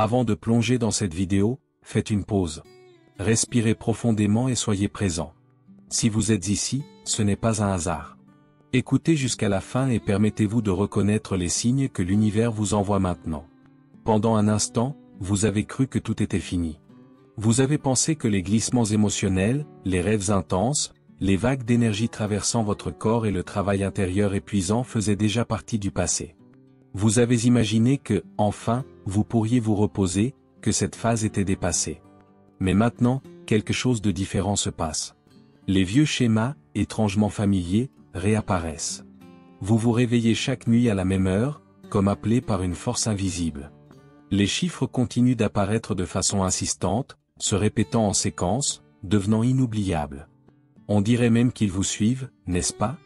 Avant de plonger dans cette vidéo, faites une pause. Respirez profondément et soyez présent. Si vous êtes ici, ce n'est pas un hasard. Écoutez jusqu'à la fin et permettez-vous de reconnaître les signes que l'univers vous envoie maintenant. Pendant un instant, vous avez cru que tout était fini. Vous avez pensé que les glissements émotionnels, les rêves intenses, les vagues d'énergie traversant votre corps et le travail intérieur épuisant faisaient déjà partie du passé. Vous avez imaginé que, enfin, vous pourriez vous reposer, que cette phase était dépassée. Mais maintenant, quelque chose de différent se passe. Les vieux schémas, étrangement familiers, réapparaissent. Vous vous réveillez chaque nuit à la même heure, comme appelé par une force invisible. Les chiffres continuent d'apparaître de façon insistante, se répétant en séquence, devenant inoubliables. On dirait même qu'ils vous suivent, n'est-ce pas?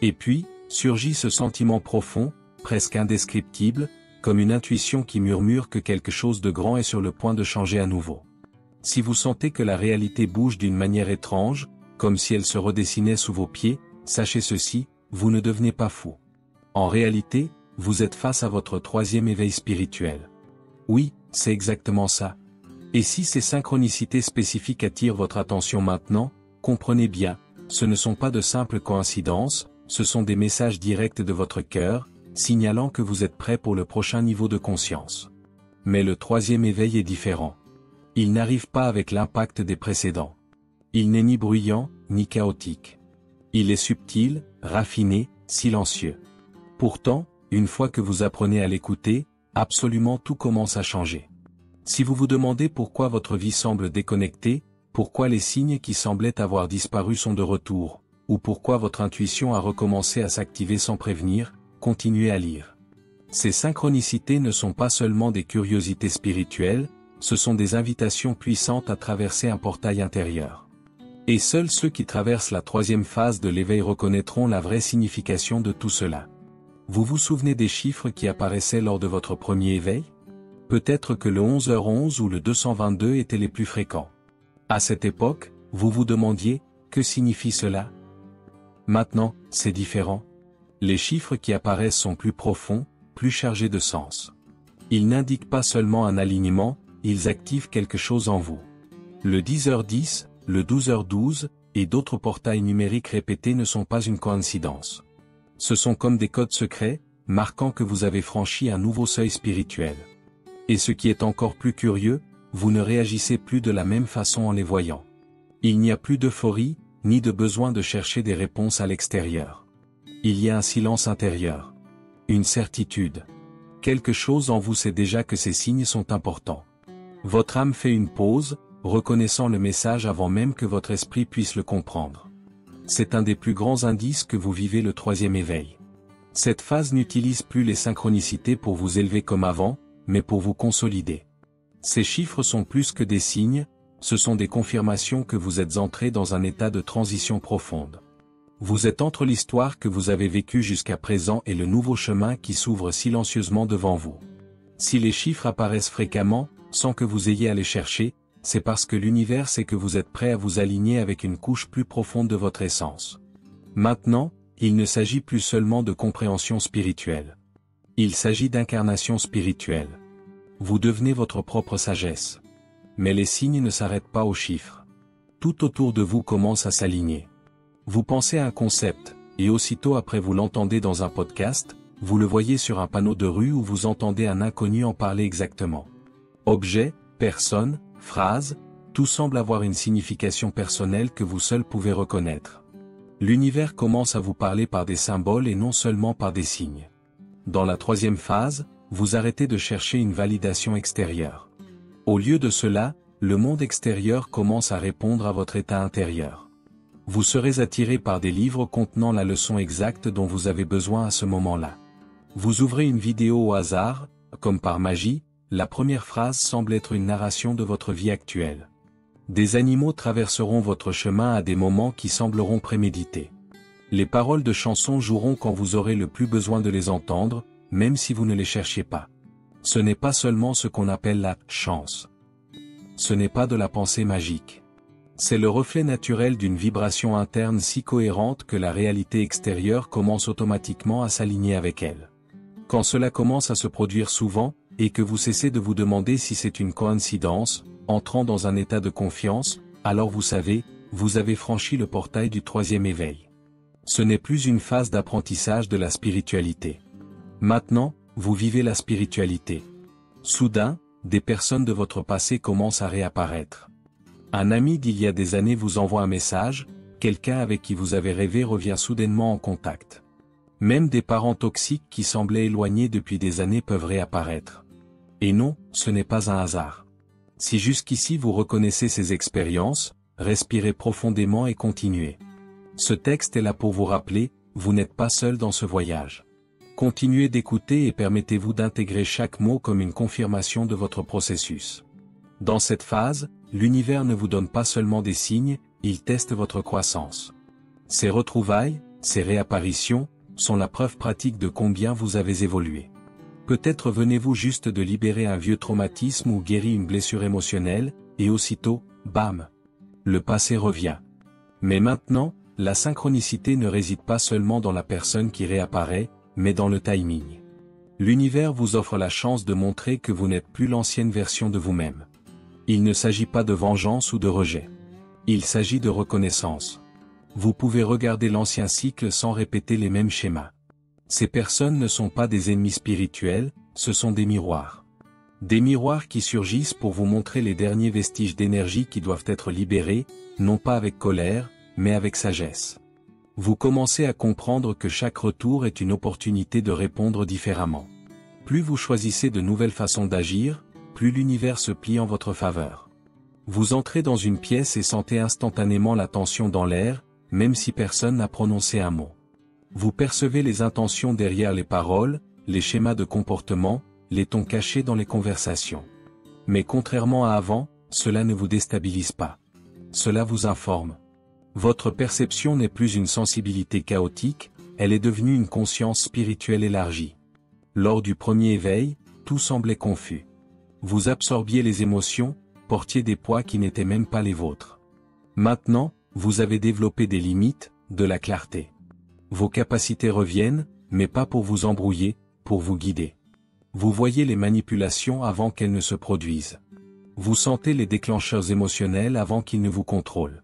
Et puis, surgit ce sentiment profond, presque indescriptible, comme une intuition qui murmure que quelque chose de grand est sur le point de changer à nouveau. Si vous sentez que la réalité bouge d'une manière étrange, comme si elle se redessinait sous vos pieds, sachez ceci, vous ne devenez pas fou. En réalité, vous êtes face à votre troisième éveil spirituel. Oui, c'est exactement ça. Et si ces synchronicités spécifiques attirent votre attention maintenant, comprenez bien, ce ne sont pas de simples coïncidences, ce sont des messages directs de votre cœur, signalant que vous êtes prêt pour le prochain niveau de conscience. Mais le troisième éveil est différent. Il n'arrive pas avec l'impact des précédents. Il n'est ni bruyant, ni chaotique. Il est subtil, raffiné, silencieux. Pourtant, une fois que vous apprenez à l'écouter, absolument tout commence à changer. Si vous vous demandez pourquoi votre vie semble déconnectée, pourquoi les signes qui semblaient avoir disparu sont de retour, ou pourquoi votre intuition a recommencé à s'activer sans prévenir, continuez à lire. Ces synchronicités ne sont pas seulement des curiosités spirituelles, ce sont des invitations puissantes à traverser un portail intérieur. Et seuls ceux qui traversent la troisième phase de l'éveil reconnaîtront la vraie signification de tout cela. Vous vous souvenez des chiffres qui apparaissaient lors de votre premier éveil? Peut-être que le 11h11 ou le 222 étaient les plus fréquents. À cette époque, vous vous demandiez, que signifie cela? Maintenant, c'est différent. Les chiffres qui apparaissent sont plus profonds, plus chargés de sens. Ils n'indiquent pas seulement un alignement, ils activent quelque chose en vous. Le 10h10, le 12h12, et d'autres portails numériques répétés ne sont pas une coïncidence. Ce sont comme des codes secrets, marquant que vous avez franchi un nouveau seuil spirituel. Et ce qui est encore plus curieux, vous ne réagissez plus de la même façon en les voyant. Il n'y a plus d'euphorie, ni de besoin de chercher des réponses à l'extérieur. Il y a un silence intérieur. Une certitude. Quelque chose en vous sait déjà que ces signes sont importants. Votre âme fait une pause, reconnaissant le message avant même que votre esprit puisse le comprendre. C'est un des plus grands indices que vous vivez le troisième éveil. Cette phase n'utilise plus les synchronicités pour vous élever comme avant, mais pour vous consolider. Ces chiffres sont plus que des signes, ce sont des confirmations que vous êtes entré dans un état de transition profonde. Vous êtes entre l'histoire que vous avez vécue jusqu'à présent et le nouveau chemin qui s'ouvre silencieusement devant vous. Si les chiffres apparaissent fréquemment, sans que vous ayez à les chercher, c'est parce que l'univers sait que vous êtes prêt à vous aligner avec une couche plus profonde de votre essence. Maintenant, il ne s'agit plus seulement de compréhension spirituelle. Il s'agit d'incarnation spirituelle. Vous devenez votre propre sagesse. Mais les signes ne s'arrêtent pas aux chiffres. Tout autour de vous commence à s'aligner. Vous pensez à un concept, et aussitôt après vous l'entendez dans un podcast, vous le voyez sur un panneau de rue ou vous entendez un inconnu en parler exactement. Objet, personne, phrase, tout semble avoir une signification personnelle que vous seul pouvez reconnaître. L'univers commence à vous parler par des symboles et non seulement par des signes. Dans la troisième phase, vous arrêtez de chercher une validation extérieure. Au lieu de cela, le monde extérieur commence à répondre à votre état intérieur. Vous serez attiré par des livres contenant la leçon exacte dont vous avez besoin à ce moment-là. Vous ouvrez une vidéo au hasard, comme par magie, la première phrase semble être une narration de votre vie actuelle. Des animaux traverseront votre chemin à des moments qui sembleront prémédités. Les paroles de chansons joueront quand vous aurez le plus besoin de les entendre, même si vous ne les cherchiez pas. Ce n'est pas seulement ce qu'on appelle la chance. Ce n'est pas de la pensée magique. C'est le reflet naturel d'une vibration interne si cohérente que la réalité extérieure commence automatiquement à s'aligner avec elle. Quand cela commence à se produire souvent, et que vous cessez de vous demander si c'est une coïncidence, entrant dans un état de confiance, alors vous savez, vous avez franchi le portail du troisième éveil. Ce n'est plus une phase d'apprentissage de la spiritualité. Maintenant, vous vivez la spiritualité. Soudain, des personnes de votre passé commencent à réapparaître. Un ami d'il y a des années vous envoie un message, quelqu'un avec qui vous avez rêvé revient soudainement en contact. Même des parents toxiques qui semblaient éloignés depuis des années peuvent réapparaître. Et non, ce n'est pas un hasard. Si jusqu'ici vous reconnaissez ces expériences, respirez profondément et continuez. Ce texte est là pour vous rappeler, vous n'êtes pas seul dans ce voyage. Continuez d'écouter et permettez-vous d'intégrer chaque mot comme une confirmation de votre processus. Dans cette phase, l'univers ne vous donne pas seulement des signes, il teste votre croissance. Ces retrouvailles, ces réapparitions, sont la preuve pratique de combien vous avez évolué. Peut-être venez-vous juste de libérer un vieux traumatisme ou guérir une blessure émotionnelle, et aussitôt, bam! Le passé revient. Mais maintenant, la synchronicité ne réside pas seulement dans la personne qui réapparaît, mais dans le timing. L'univers vous offre la chance de montrer que vous n'êtes plus l'ancienne version de vous-même. Il ne s'agit pas de vengeance ou de rejet. Il s'agit de reconnaissance. Vous pouvez regarder l'ancien cycle sans répéter les mêmes schémas. Ces personnes ne sont pas des ennemis spirituels, ce sont des miroirs. Des miroirs qui surgissent pour vous montrer les derniers vestiges d'énergie qui doivent être libérés, non pas avec colère, mais avec sagesse. Vous commencez à comprendre que chaque retour est une opportunité de répondre différemment. Plus vous choisissez de nouvelles façons d'agir, plus l'univers se plie en votre faveur. Vous entrez dans une pièce et sentez instantanément la tension dans l'air, même si personne n'a prononcé un mot. Vous percevez les intentions derrière les paroles, les schémas de comportement, les tons cachés dans les conversations. Mais contrairement à avant, cela ne vous déstabilise pas. Cela vous informe. Votre perception n'est plus une sensibilité chaotique, elle est devenue une conscience spirituelle élargie. Lors du premier éveil, tout semblait confus. Vous absorbiez les émotions, portiez des poids qui n'étaient même pas les vôtres. Maintenant, vous avez développé des limites, de la clarté. Vos capacités reviennent, mais pas pour vous embrouiller, pour vous guider. Vous voyez les manipulations avant qu'elles ne se produisent. Vous sentez les déclencheurs émotionnels avant qu'ils ne vous contrôlent.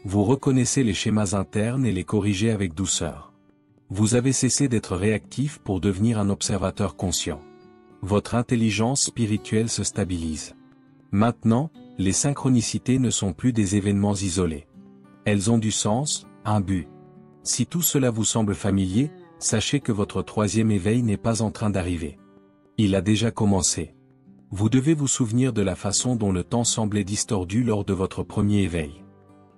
Vous reconnaissez les schémas internes et les corrigez avec douceur. Vous avez cessé d'être réactif pour devenir un observateur conscient. Votre intelligence spirituelle se stabilise. Maintenant, les synchronicités ne sont plus des événements isolés. Elles ont du sens, un but. Si tout cela vous semble familier, sachez que votre troisième éveil n'est pas en train d'arriver. Il a déjà commencé. Vous devez vous souvenir de la façon dont le temps semblait distordu lors de votre premier éveil.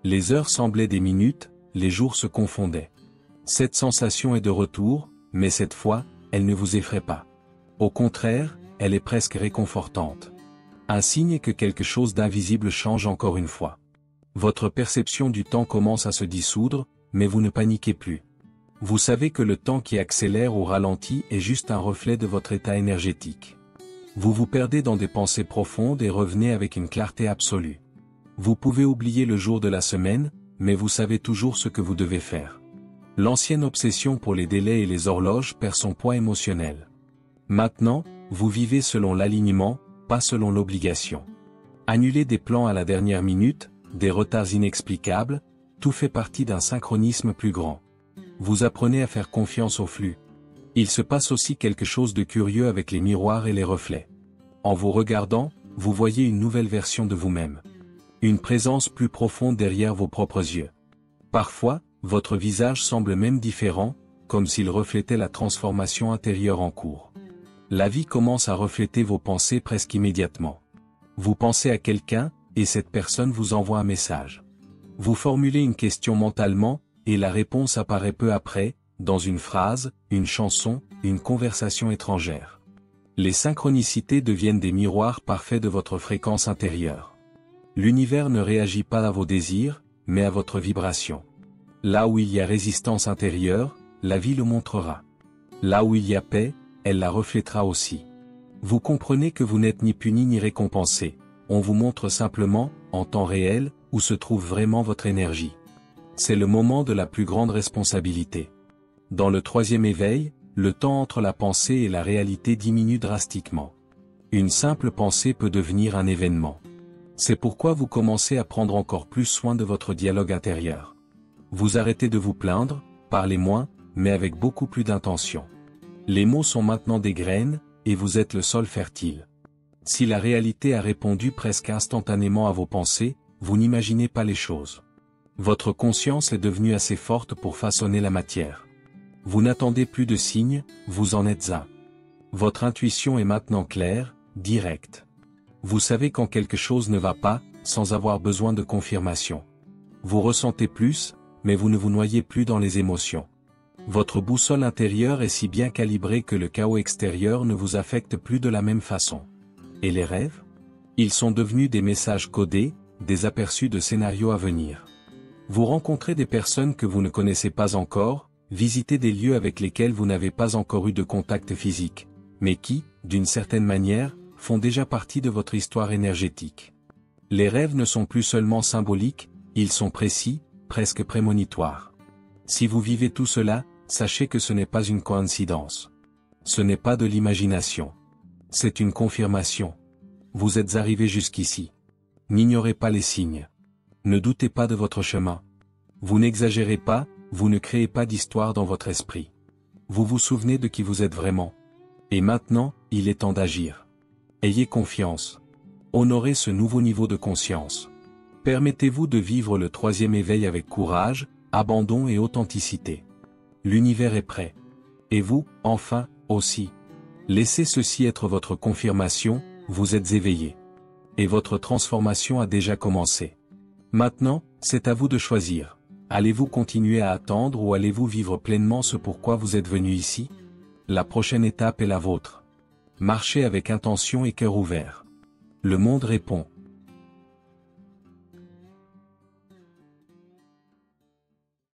Les heures semblaient des minutes, les jours se confondaient. Cette sensation est de retour, mais cette fois, elle ne vous effraie pas. Au contraire, elle est presque réconfortante. Un signe que quelque chose d'invisible change encore une fois. Votre perception du temps commence à se dissoudre, mais vous ne paniquez plus. Vous savez que le temps qui accélère ou ralentit est juste un reflet de votre état énergétique. Vous vous perdez dans des pensées profondes et revenez avec une clarté absolue. Vous pouvez oublier le jour de la semaine, mais vous savez toujours ce que vous devez faire. L'ancienne obsession pour les délais et les horloges perd son poids émotionnel. Maintenant, vous vivez selon l'alignement, pas selon l'obligation. Annulez des plans à la dernière minute, des retards inexplicables, tout fait partie d'un synchronisme plus grand. Vous apprenez à faire confiance au flux. Il se passe aussi quelque chose de curieux avec les miroirs et les reflets. En vous regardant, vous voyez une nouvelle version de vous-même. Une présence plus profonde derrière vos propres yeux. Parfois, votre visage semble même différent, comme s'il reflétait la transformation intérieure en cours. La vie commence à refléter vos pensées presque immédiatement. Vous pensez à quelqu'un, et cette personne vous envoie un message. Vous formulez une question mentalement, et la réponse apparaît peu après, dans une phrase, une chanson, une conversation étrangère. Les synchronicités deviennent des miroirs parfaits de votre fréquence intérieure. L'univers ne réagit pas à vos désirs, mais à votre vibration. Là où il y a résistance intérieure, la vie le montrera. Là où il y a paix, elle la reflètera aussi. Vous comprenez que vous n'êtes ni puni ni récompensé, on vous montre simplement, en temps réel, où se trouve vraiment votre énergie. C'est le moment de la plus grande responsabilité. Dans le troisième éveil, le temps entre la pensée et la réalité diminue drastiquement. Une simple pensée peut devenir un événement. C'est pourquoi vous commencez à prendre encore plus soin de votre dialogue intérieur. Vous arrêtez de vous plaindre, parlez moins, mais avec beaucoup plus d'intention. Les mots sont maintenant des graines, et vous êtes le sol fertile. Si la réalité a répondu presque instantanément à vos pensées, vous n'imaginez pas les choses. Votre conscience est devenue assez forte pour façonner la matière. Vous n'attendez plus de signes, vous en êtes un. Votre intuition est maintenant claire, directe. Vous savez quand quelque chose ne va pas, sans avoir besoin de confirmation. Vous ressentez plus, mais vous ne vous noyez plus dans les émotions. Votre boussole intérieure est si bien calibrée que le chaos extérieur ne vous affecte plus de la même façon. Et les rêves? Ils sont devenus des messages codés, des aperçus de scénarios à venir. Vous rencontrez des personnes que vous ne connaissez pas encore, visitez des lieux avec lesquels vous n'avez pas encore eu de contact physique, mais qui, d'une certaine manière, font déjà partie de votre histoire énergétique. Les rêves ne sont plus seulement symboliques, ils sont précis, presque prémonitoires. Si vous vivez tout cela, sachez que ce n'est pas une coïncidence. Ce n'est pas de l'imagination. C'est une confirmation. Vous êtes arrivé jusqu'ici. N'ignorez pas les signes. Ne doutez pas de votre chemin. Vous n'exagérez pas, vous ne créez pas d'histoire dans votre esprit. Vous vous souvenez de qui vous êtes vraiment. Et maintenant, il est temps d'agir. Ayez confiance. Honorez ce nouveau niveau de conscience. Permettez-vous de vivre le troisième éveil avec courage, abandon et authenticité. L'univers est prêt. Et vous, enfin, aussi. Laissez ceci être votre confirmation, vous êtes éveillé. Et votre transformation a déjà commencé. Maintenant, c'est à vous de choisir. Allez-vous continuer à attendre ou allez-vous vivre pleinement ce pourquoi vous êtes venu ici? La prochaine étape est la vôtre. Marchez avec intention et cœur ouvert. Le monde répond.